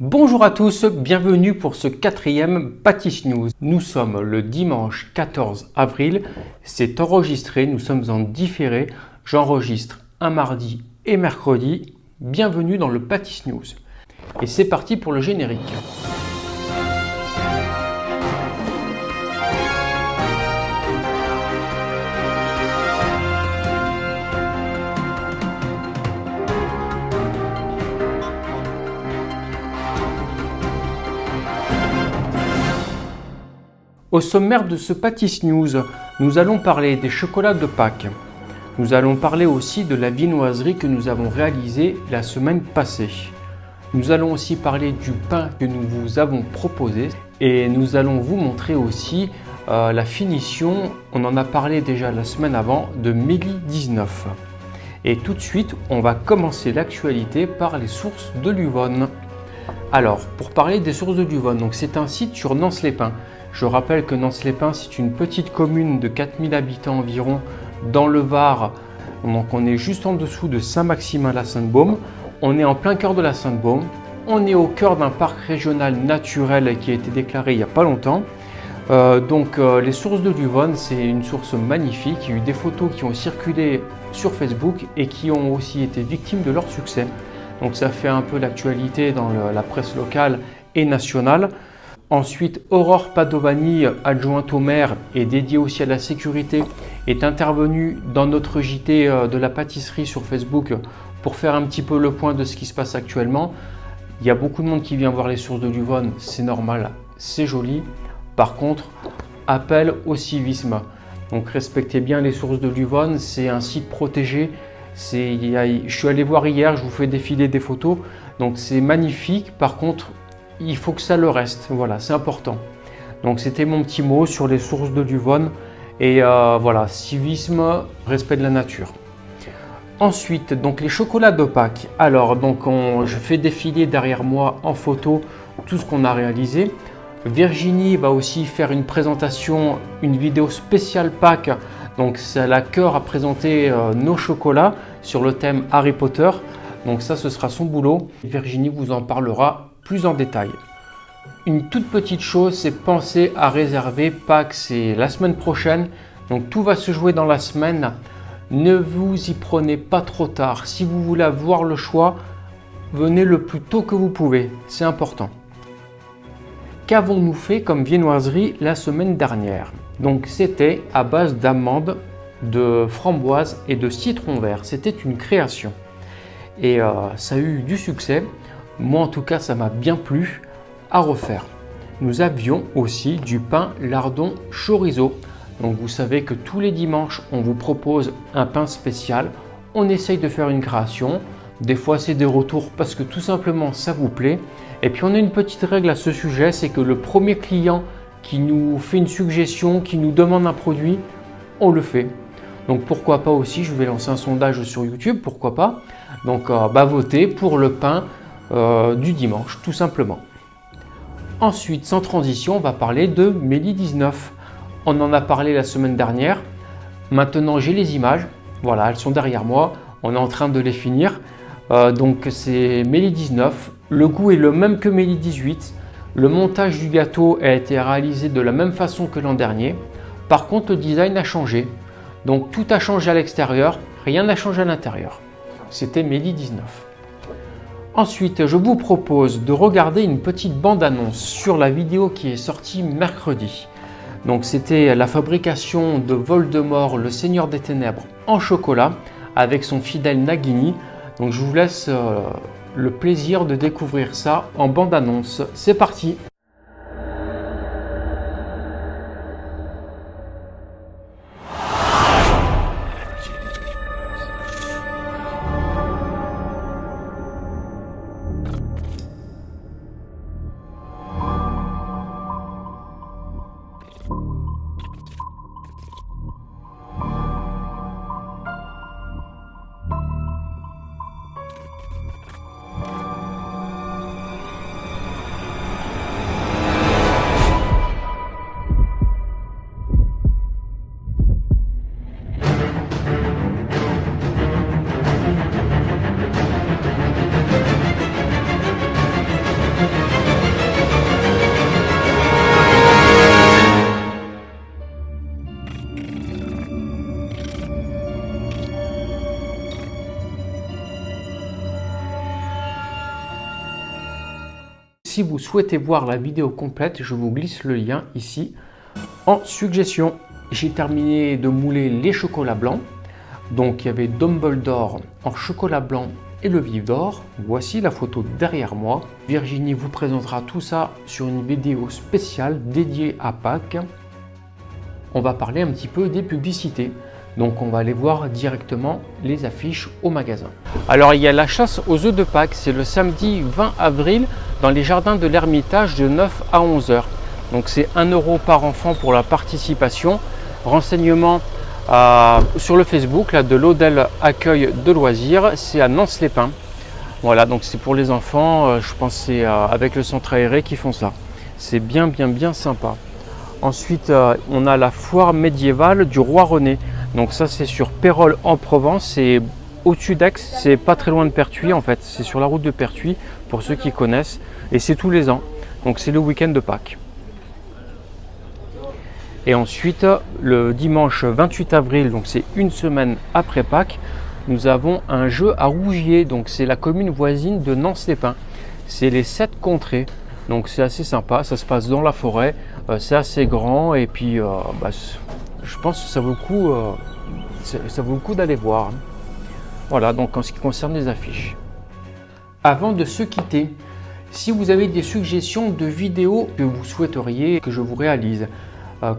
Bonjour à tous, bienvenue pour ce 4e Pâtiss News. Nous sommes le dimanche 14 avril, c'est enregistré, nous sommes en différé. J'enregistre un mardi et mercredi. Bienvenue dans le Pâtiss News. Et c'est parti pour le générique. Au sommaire de ce Pâtiss News, nous allons parler des chocolats de Pâques. Nous allons parler aussi de la viennoiserie que nous avons réalisée la semaine passée. Nous allons aussi parler du pain que nous vous avons proposé et nous allons vous montrer aussi la finition, on en a parlé déjà la semaine avant, de Mélie 19. Et tout de suite, on va commencer l'actualité par les sources de l'Yvonne. Alors, pour parler des sources de l'Yvonne, donc c'est un site sur Nance-les-Pins. Je rappelle que Nance-les-Pins, c'est une petite commune de 4000 habitants environ dans le Var. Donc on est juste en dessous de Saint-Maximin-la-Sainte-Baume. On est en plein cœur de la Sainte-Baume. On est au cœur d'un parc régional naturel qui a été déclaré il n'y a pas longtemps. Les sources de l'Yvonne, c'est une source magnifique. Il y a eu des photos qui ont circulé sur Facebook et qui ont aussi été victimes de leur succès. Donc ça fait un peu l'actualité dans la presse locale et nationale. Ensuite, Aurore Padovani, adjointe au maire et dédiée aussi à la sécurité, est intervenue dans notre JT de la pâtisserie sur Facebook pour faire un petit peu le point de ce qui se passe actuellement. Il y a beaucoup de monde qui vient voir les sources de l'Yvonne, c'est normal, c'est joli. Par contre, appel au civisme. Donc respectez bien les sources de l'Yvonne, c'est un site protégé. Je suis allé voir hier, je vous fais défiler des photos, donc c'est magnifique. Par contre, il faut que ça le reste, voilà, c'est important. Donc c'était mon petit mot sur les sources de l'Yvonne et voilà, civisme, respect de la nature. Ensuite, donc les chocolats de Pâques. Alors donc je fais défiler derrière moi en photo tout ce qu'on a réalisé. Virginie va aussi faire une présentation, une vidéo spéciale Pâques. Donc c'est à la cœur à présenter nos chocolats sur le thème Harry Potter. Donc ça, ce sera son boulot. Virginie vous en parlera plus en détail. Une toute petite chose, c'est penser à réserver. Pâques, c'est la semaine prochaine. Donc tout va se jouer dans la semaine. Ne vous y prenez pas trop tard. Si vous voulez avoir le choix, venez le plus tôt que vous pouvez. C'est important. Qu'avons-nous fait comme viennoiserie la semaine dernière? Donc c'était à base d'amandes, de framboises et de citron vert. C'était une création. Et ça a eu du succès. Moi en tout cas, ça m'a bien plu à refaire. Nous avions aussi du pain lardon chorizo. Donc vous savez que tous les dimanches, on vous propose un pain spécial. On essaye de faire une création. Des fois, c'est des retours parce que tout simplement, ça vous plaît. Et puis on a une petite règle à ce sujet, c'est que le premier client qui nous fait une suggestion, qui nous demande un produit, on le fait. Donc pourquoi pas aussi, je vais lancer un sondage sur YouTube, pourquoi pas. Donc votez pour le pain du dimanche, tout simplement. Ensuite, sans transition, on va parler de Mélie 19. On en a parlé la semaine dernière. Maintenant, j'ai les images. Voilà, elles sont derrière moi. On est en train de les finir. Donc c'est Mélie 19. Le goût est le même que Mélie 18. Le montage du gâteau a été réalisé de la même façon que l'an dernier. Par contre, le design a changé. Donc tout a changé à l'extérieur, rien n'a changé à l'intérieur. C'était Mélie 19. Ensuite, je vous propose de regarder une petite bande-annonce sur la vidéo qui est sortie mercredi. Donc c'était la fabrication de Voldemort, le Seigneur des Ténèbres, en chocolat avec son fidèle Nagini. Donc je vous laisse le plaisir de découvrir ça en bande-annonce. C'est parti! Si vous souhaitez voir la vidéo complète, je vous glisse le lien ici en suggestion. J'ai terminé de mouler les chocolats blancs. Donc il y avait Dumbledore en chocolat blanc et le vif d'or. Voici la photo derrière moi. Virginie vous présentera tout ça sur une vidéo spéciale dédiée à Pâques. On va parler un petit peu des publicités. Donc on va aller voir directement les affiches au magasin. Alors il y a la chasse aux œufs de Pâques, c'est le samedi 20 avril dans les jardins de l'Ermitage de 9 à 11 h. Donc c'est 1 € par enfant pour la participation. Renseignements sur le Facebook là, de l'Odel Accueil de Loisirs, c'est à Nance-les-Pins. Voilà, donc c'est pour les enfants, je pense que c'est avec le centre aéré qui font ça. C'est bien sympa. Ensuite, on a la foire médiévale du Roi René. Donc ça c'est sur Pérols en Provence, c'est au-dessus d'Aix, c'est pas très loin de Pertuis en fait, c'est sur la route de Pertuis pour ceux qui connaissent et c'est tous les ans, donc c'est le week-end de Pâques. Et ensuite le dimanche 28 avril, donc c'est une semaine après Pâques, nous avons un jeu à Rougier, donc c'est la commune voisine de Nance-les-Pins, c'est les 7 contrées, donc c'est assez sympa, ça se passe dans la forêt, c'est assez grand et puis je pense que ça vaut le coup d'aller voir. Voilà, donc en ce qui concerne les affiches. Avant de se quitter, si vous avez des suggestions de vidéos que vous souhaiteriez que je vous réalise,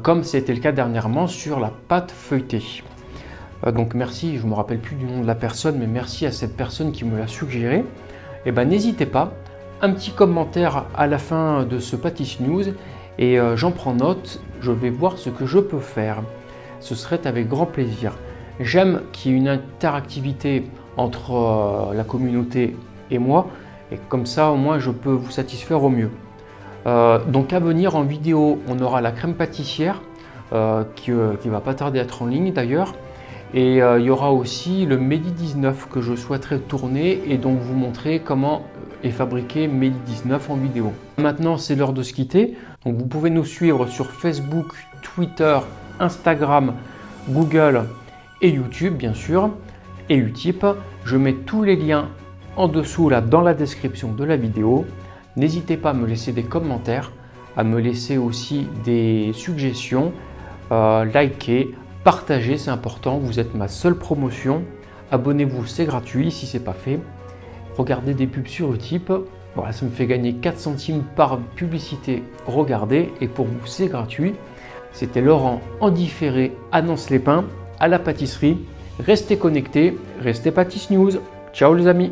comme c'était le cas dernièrement sur la pâte feuilletée. Donc merci, je ne me rappelle plus du nom de la personne, mais merci à cette personne qui me l'a suggéré. Et n'hésitez pas, un petit commentaire à la fin de ce Pâtiss News et j'en prends note, je vais voir ce que je peux faire. Ce serait avec grand plaisir. J'aime qu'il y ait une interactivité entre la communauté et moi, et comme ça au moins je peux vous satisfaire au mieux. Donc à venir en vidéo, on aura la crème pâtissière qui va pas tarder à être en ligne d'ailleurs, et il y aura aussi le Mehdi 19 que je souhaiterais tourner et donc vous montrer comment est fabriqué Mehdi 19 en vidéo. Maintenant c'est l'heure de se quitter, donc vous pouvez nous suivre sur Facebook, Twitter, Instagram, Google et YouTube bien sûr, et Utip. Je mets tous les liens en dessous là dans la description de la vidéo. N'hésitez pas à me laisser des commentaires, à me laisser aussi des suggestions, likez, partagez, c'est important, vous êtes ma seule promotion. Abonnez-vous, c'est gratuit si ce n'est pas fait. Regardez des pubs sur Utip, voilà, ça me fait gagner 4 centimes par publicité regardez, et pour vous c'est gratuit. C'était Laurent en différé à Nance-les-Pins, à la pâtisserie. Restez connectés, restez Pâtiss News. Ciao les amis!